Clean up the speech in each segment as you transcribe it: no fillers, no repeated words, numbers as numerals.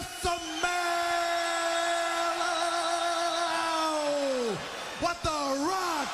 smell what the Rock.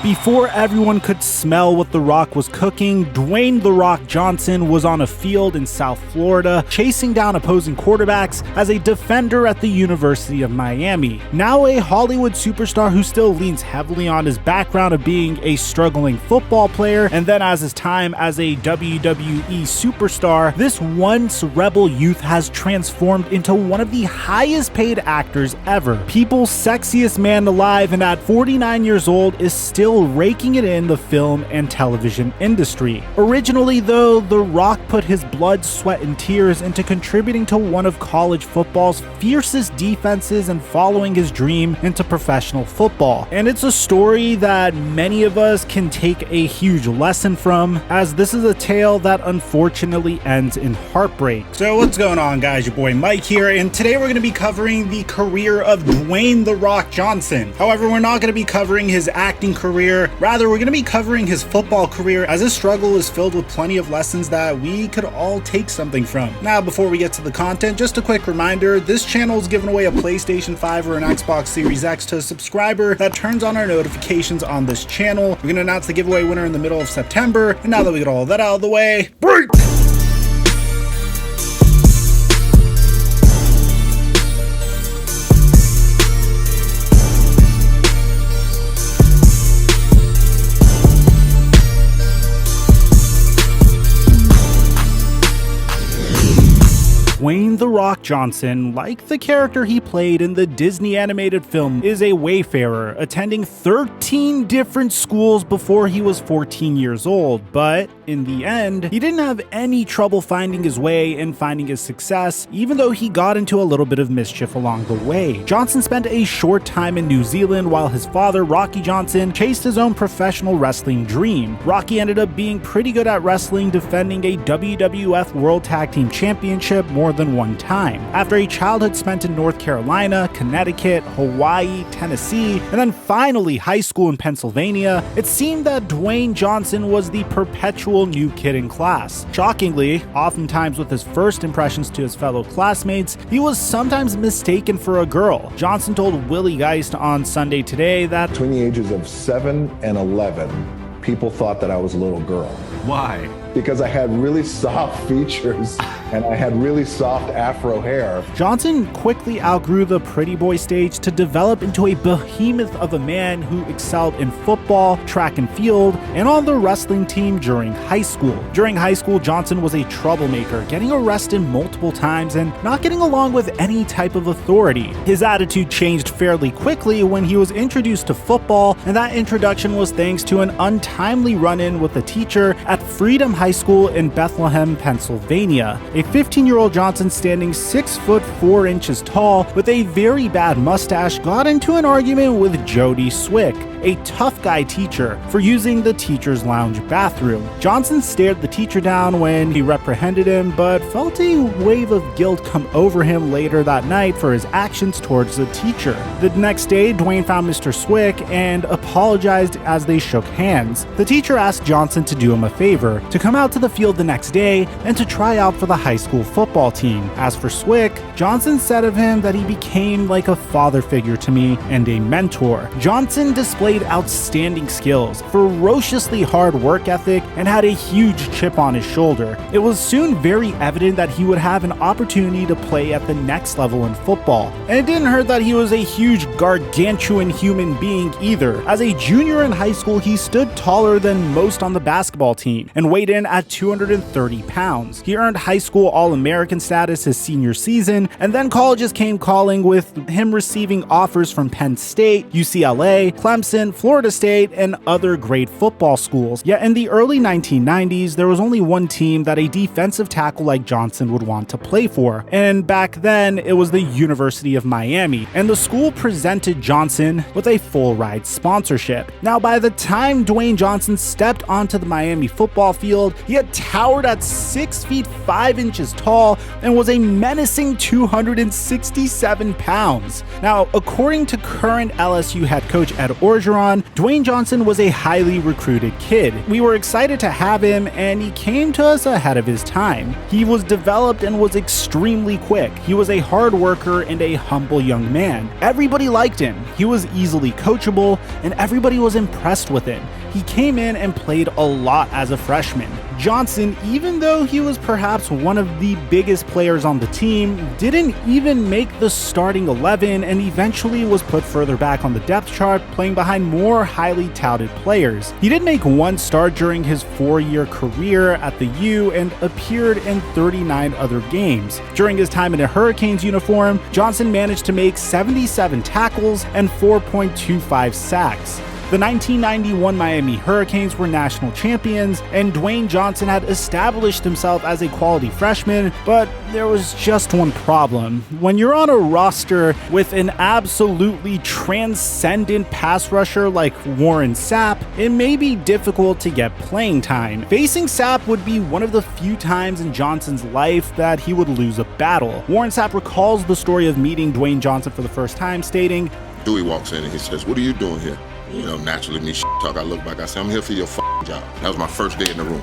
Before everyone could smell what The Rock was cooking, Dwayne "The Rock" Johnson was on a field in South Florida chasing down opposing quarterbacks as a defender at the University of Miami. Now a Hollywood superstar who still leans heavily on his background of being a struggling football player, and then as his time as a WWE superstar, this once rebel youth has transformed into one of the highest paid actors ever. People's sexiest man alive, and at 49 years old is still raking it in the film and television industry. Originally though, The Rock put his blood, sweat, and tears into contributing to one of college football's fiercest defenses and following his dream into professional football. And it's a story that many of us can take a huge lesson from, as this is a tale that unfortunately ends in heartbreak. So what's going on, guys? Your boy Mike here, and today we're going to be covering the career of Dwayne "The Rock" Johnson. However, we're not going to be covering his acting career. Rather, we're going to be covering his football career, as his struggle is filled with plenty of lessons that we could all take something from. Now, before we get to the content, just a quick reminder, this channel is giving away a PlayStation 5 or an Xbox Series X to a subscriber that turns on our notifications on this channel. We're going to announce the giveaway winner in the middle of September, and now that we get all that out of the way, break! Dwayne "The Rock" Johnson, like the character he played in the Disney animated film, is a wayfarer, attending 13 different schools before he was 14 years old, but in the end, he didn't have any trouble finding his way and finding his success, even though he got into a little bit of mischief along the way. Johnson spent a short time in New Zealand while his father, Rocky Johnson, chased his own professional wrestling dream. Rocky ended up being pretty good at wrestling, defending a WWF World Tag Team Championship more than one time. After a childhood spent in North Carolina, Connecticut, Hawaii, Tennessee, and then finally high school in Pennsylvania, it seemed that Dwayne Johnson was the perpetual new kid in class. Shockingly, oftentimes with his first impressions to his fellow classmates, he was sometimes mistaken for a girl. Johnson told Willie Geist on Sunday Today that between the ages of 7 and 11, people thought that I was a little girl. Why? Because I had really soft features and I had really soft afro hair. Johnson quickly outgrew the pretty boy stage to develop into a behemoth of a man who excelled in football, track and field, and on the wrestling team during high school. During high school, Johnson was a troublemaker, getting arrested multiple times and not getting along with any type of authority. His attitude changed fairly quickly when he was introduced to football, and that introduction was thanks to an untimely run-in with a teacher at Freedom High School in Bethlehem, Pennsylvania. A 15-year-old Johnson, standing 6 foot 4 inches tall with a very bad mustache, got into an argument with Jody Swick, a tough guy teacher, for using the teacher's lounge bathroom. Johnson stared the teacher down when he reprehended him, but felt a wave of guilt come over him later that night for his actions towards the teacher. The next day, Dwayne found Mr. Swick and apologized as they shook hands. The teacher asked Johnson to do him a favor, to come out to the field the next day and to try out for the high school football team. As for Swick, Johnson said of him that he became like a father figure to me and a mentor. Johnson displayed outstanding skills, ferociously hard work ethic, and had a huge chip on his shoulder. It was soon very evident that he would have an opportunity to play at the next level in football. And it didn't hurt that he was a huge gargantuan human being either. As a junior in high school, he stood taller than most on the basketball team and weighed in at 230 pounds. He earned high school All-American status his senior season, and then colleges came calling, with him receiving offers from Penn State, UCLA, Clemson, Florida State, and other great football schools. Yet in the early 1990s, there was only one team that a defensive tackle like Johnson would want to play for, and back then it was the University of Miami, and the school presented Johnson with a full ride sponsorship. Now, by the time Dwayne Johnson stepped onto the Miami football field, he had towered at 6 feet 5 inches tall and was a menacing 267 pounds. Now, according to current LSU head coach Ed Orgeron, Bergeron, Dwayne Johnson was a highly recruited kid. We were excited to have him, and he came to us ahead of his time. He was developed and was extremely quick. He was a hard worker and a humble young man. Everybody liked him. He was easily coachable, and everybody was impressed with him. He came in and played a lot as a freshman. Johnson, even though he was perhaps one of the biggest players on the team, didn't even make the starting 11 and eventually was put further back on the depth chart, playing behind more highly touted players. He did make one start during his 4-year career at the U and appeared in 39 other games. During his time in a Hurricanes uniform, Johnson managed to make 77 tackles and 4.25 sacks. The 1991 Miami Hurricanes were national champions, and Dwayne Johnson had established himself as a quality freshman, but there was just one problem. When you're on a roster with an absolutely transcendent pass rusher like Warren Sapp, it may be difficult to get playing time. Facing Sapp would be one of the few times in Johnson's life that he would lose a battle. Warren Sapp recalls the story of meeting Dwayne Johnson for the first time, stating, Dewey walks in and he says, "What are you doing here?" You know, naturally, me talk, I look back, I say, "I'm here for your job." That was my first day in the room.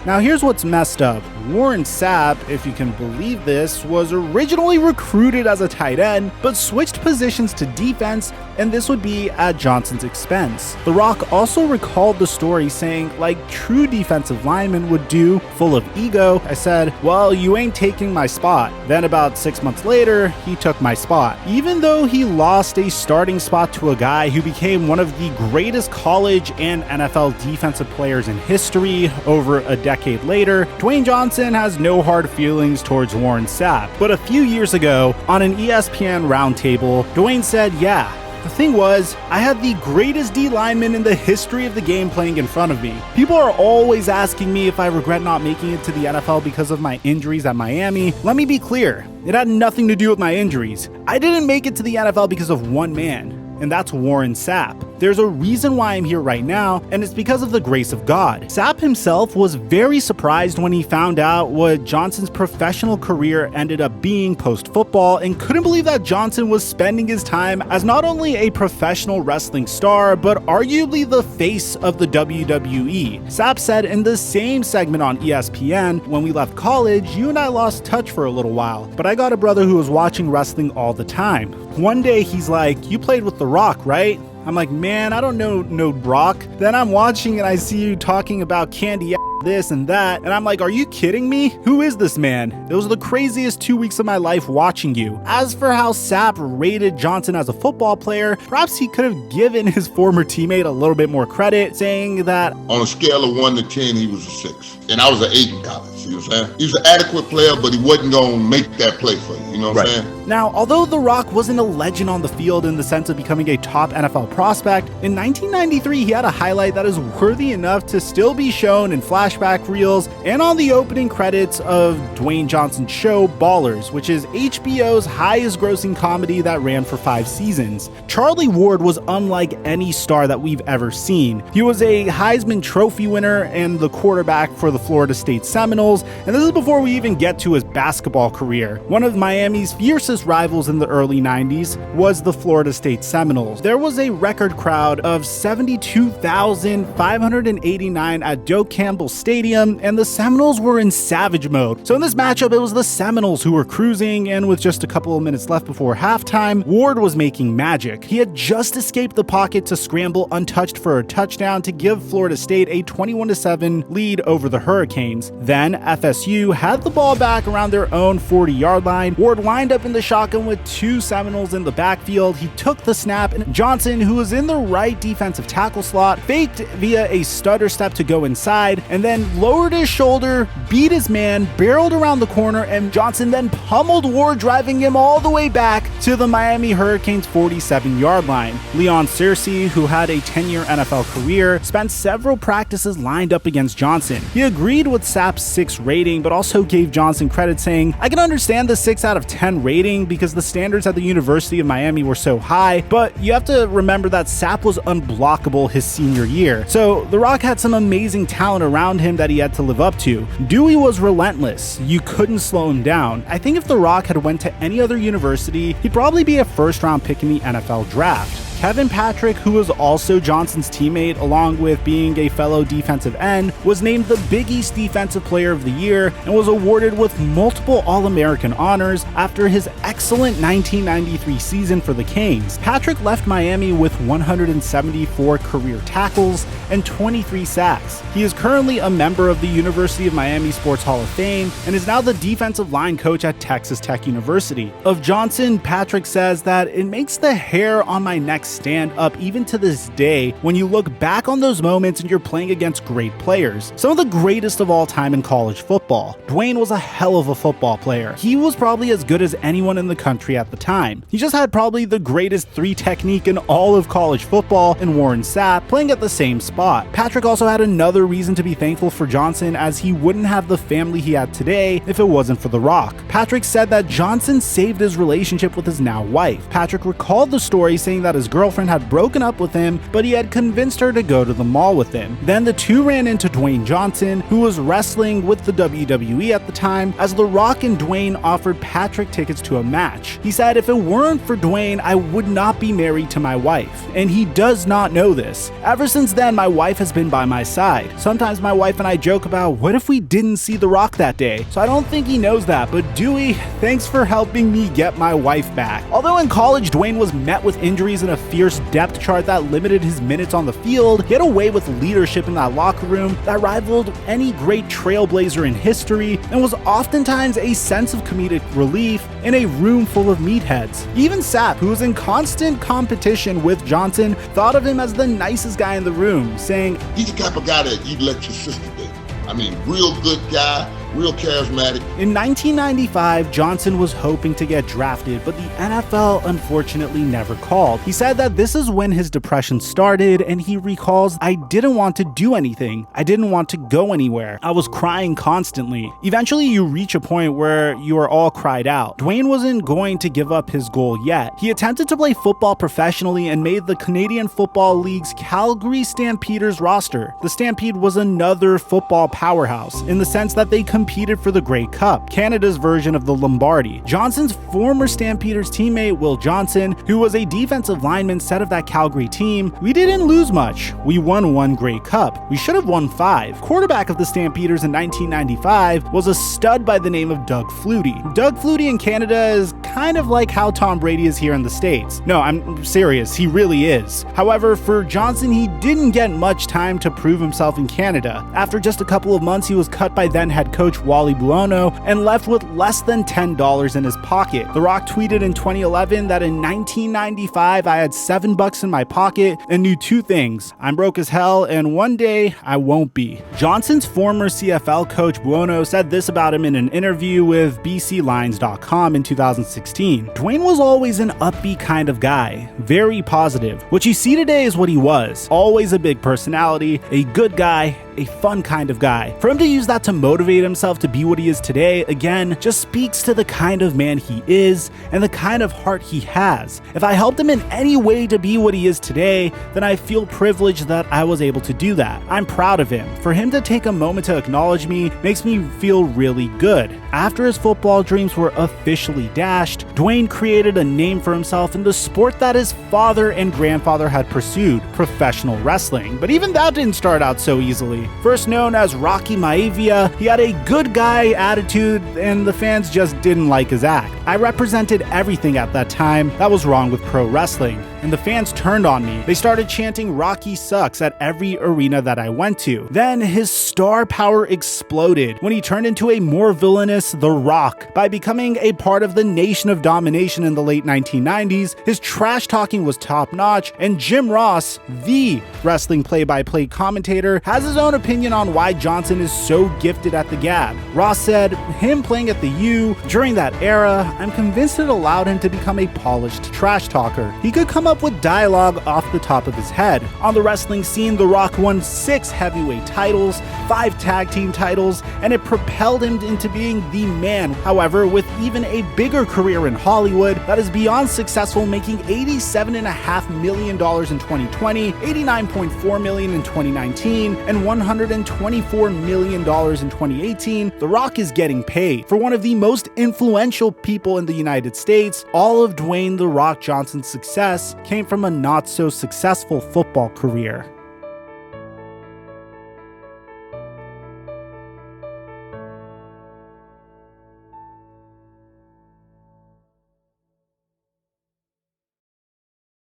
Now here's what's messed up. Warren Sapp, if you can believe this, was originally recruited as a tight end, but switched positions to defense, and this would be at Johnson's expense. The Rock also recalled the story saying, like true defensive linemen would do, full of ego, I said, "Well, you ain't taking my spot." Then about 6 months later, he took my spot. Even though he lost a starting spot to a guy who became one of the greatest college and NFL defensive players in history over a decade later, Dwayne Johnson has no hard feelings towards Warren Sapp. But a few years ago, on an ESPN roundtable, Dwayne said, "Yeah, the thing was, I had the greatest D lineman in the history of the game playing in front of me. People are always asking me if I regret not making it to the NFL because of my injuries at Miami. Let me be clear, it had nothing to do with my injuries. I didn't make it to the NFL because of one man, and that's Warren Sapp. There's a reason why I'm here right now, and it's because of the grace of God." Sapp himself was very surprised when he found out what Johnson's professional career ended up being post-football, and couldn't believe that Johnson was spending his time as not only a professional wrestling star, but arguably the face of the WWE. Sapp said in the same segment on ESPN, "When we left college, you and I lost touch for a little while, but I got a brother who was watching wrestling all the time. One day he's like, 'You played with The Rock, right?' I'm like, 'Man, I don't know Brock.' Then I'm watching and I see you talking about candy this and that, and I'm like, 'Are you kidding me? Who is this man?' It was the craziest 2 weeks of my life watching you." As for how Sapp rated Johnson as a football player, perhaps he could have given his former teammate a little bit more credit, saying that, On a scale of 1 to 10, he was a 6. And I was an 8 in college, you know what I'm saying? He was an adequate player, but he wasn't going to make that play for you know what I'm saying? Now, although The Rock wasn't a legend on the field in the sense of becoming a top NFL prospect, in 1993 he had a highlight that is worthy enough to still be shown in flashback reels and on the opening credits of Dwayne Johnson's show Ballers, which is HBO's highest grossing comedy that ran for 5 seasons. Charlie Ward was unlike any star that we've ever seen. He was a Heisman Trophy winner and the quarterback for the Florida State Seminoles, and this is before we even get to his basketball career. One of Miami's fiercest rivals in the early 90s was the Florida State Seminoles. There was a record crowd of 72,589 at Doak Campbell Stadium, and the Seminoles were in savage mode. So in this matchup, it was the Seminoles who were cruising, and with just a couple of minutes left before halftime, Ward was making magic. He had just escaped the pocket to scramble untouched for a touchdown to give Florida State a 21-7 lead over the Hurricanes. Then FSU had the ball back around their own 40-yard line. Ward lined up in the shotgun with 2 Seminoles in the backfield. He took the snap, and Johnson, who was in the right defensive tackle slot, faked via a stutter step to go inside, and then lowered his shoulder, beat his man, barreled around the corner, and Johnson then pummeled Ward, driving him all the way back to the Miami Hurricanes 47-yard line. Leon Searcy, who had a 10-year NFL career, spent several practices lined up against Johnson. He agreed with Sapp's 6 rating, but also gave Johnson credit, saying, "I can understand the 6 out of 10 rating because the standards at the University of Miami were so high, but you have to remember that Sapp was unblockable his senior year. So The Rock had some amazing talent around him that he had to live up to. Dewey was relentless. You couldn't slow him down. I think if The Rock had went to any other university, he'd probably be a first-round pick in the NFL draft." Kevin Patrick, who was also Johnson's teammate along with being a fellow defensive end, was named the Big East Defensive Player of the Year and was awarded with multiple All-American honors after his excellent 1993 season for the Canes. Patrick left Miami with 174 career tackles and 23 sacks. He is currently a member of the University of Miami Sports Hall of Fame and is now the defensive line coach at Texas Tech University. Of Johnson, Patrick says that it makes the hair on my neck stand up even to this day when you look back on those moments and you're playing against great players. Some of the greatest of all time in college football. Dwayne was a hell of a football player. He was probably as good as anyone in the country at the time. He just had probably the greatest 3 technique in all of college football in Warren Sapp playing at the same spot. Patrick also had another reason to be thankful for Johnson, as he wouldn't have the family he had today if it wasn't for The Rock. Patrick said that Johnson saved his relationship with his now wife. Patrick recalled the story saying that his girlfriend had broken up with him, but he had convinced her to go to the mall with him. Then the two ran into Dwayne Johnson, who was wrestling with the WWE at the time, as The Rock and Dwayne offered Patrick tickets to a match. He said, "If it weren't for Dwayne, I would not be married to my wife." And he does not know this. Ever since then, my wife has been by my side. Sometimes my wife and I joke about, what if we didn't see The Rock that day? So I don't think he knows that, but Dewey, thanks for helping me get my wife back. Although in college, Dwayne was met with injuries and a fierce depth chart that limited his minutes on the field, he had a way with leadership in that locker room that rivaled any great trailblazer in history and was oftentimes a sense of comedic relief in a room full of meatheads. Even Sapp, who was in constant competition with Johnson, thought of him as the nicest guy in the room, saying, "He's the type of guy that you'd let your sister date. I mean, real good guy, real charismatic." In 1995, Johnson was hoping to get drafted, but the NFL unfortunately never called. He said that this is when his depression started, and he recalls, "I didn't want to do anything. I didn't want to go anywhere. I was crying constantly." Eventually, you reach a point where you are all cried out. Dwayne wasn't going to give up his goal yet. He attempted to play football professionally and made the Canadian Football League's Calgary Stampeders roster. The Stampede was another football powerhouse in the sense that they competed for the Grey Cup, Canada's version of the Lombardi. Johnson's former Stampeders teammate Will Johnson, who was a defensive lineman, said of that Calgary team, "We didn't lose much. We won 1 Grey Cup. We should have won 5. Quarterback of the Stampeders in 1995 was a stud by the name of Doug Flutie. Doug Flutie in Canada is kind of like how Tom Brady is here in the States. No, I'm serious, he really is. However, for Johnson, he didn't get much time to prove himself in Canada. After just a couple of months, he was cut by then head coach Wally Buono and left with less than $10 in his pocket. The Rock tweeted in 2011 that in 1995, I had $7 in my pocket and knew 2 things. I'm broke as hell, and one day I won't be. Johnson's former CFL coach Buono said this about him in an interview with BCLines.com in 2016. "Dwayne was always an upbeat kind of guy, very positive. What you see today is what he was. Always a big personality, a good guy, a fun kind of guy. For him to use that to motivate himself to be what he is today, again, just speaks to the kind of man he is and the kind of heart he has. If I helped him in any way to be what he is today, then I feel privileged that I was able to do that. I'm proud of him. For him to take a moment to acknowledge me makes me feel really good." After his football dreams were officially dashed, Dwayne created a name for himself in the sport that his father and grandfather had pursued, professional wrestling. But even that didn't start out so easily. First known as Rocky Maivia, he had a good guy attitude and the fans just didn't like his act. I represented everything at that time that was wrong with pro wrestling, and the fans turned on me. They started chanting "Rocky sucks" at every arena that I went to. Then his star power exploded when he turned into a more villainous The Rock. By becoming a part of the Nation of Domination in the late 1990s, his trash talking was top notch, and Jim Ross, the wrestling play-by-play commentator, has his own opinion on why Johnson is so gifted at the gab. Ross said, "Him playing at the U during that era, I'm convinced it allowed him to become a polished trash talker. He could come up with dialogue off the top of his head. On the wrestling scene, The Rock won 6 heavyweight titles, 5 tag team titles, and it propelled him into being the man. However, with even a bigger career in Hollywood that is beyond successful, making $87.5 million in 2020, $89.4 million in 2019, and $124 million in 2018, The Rock is getting paid. For one of the most influential people in the United States, all of Dwayne The Rock Johnson's success came from a not so successful football career.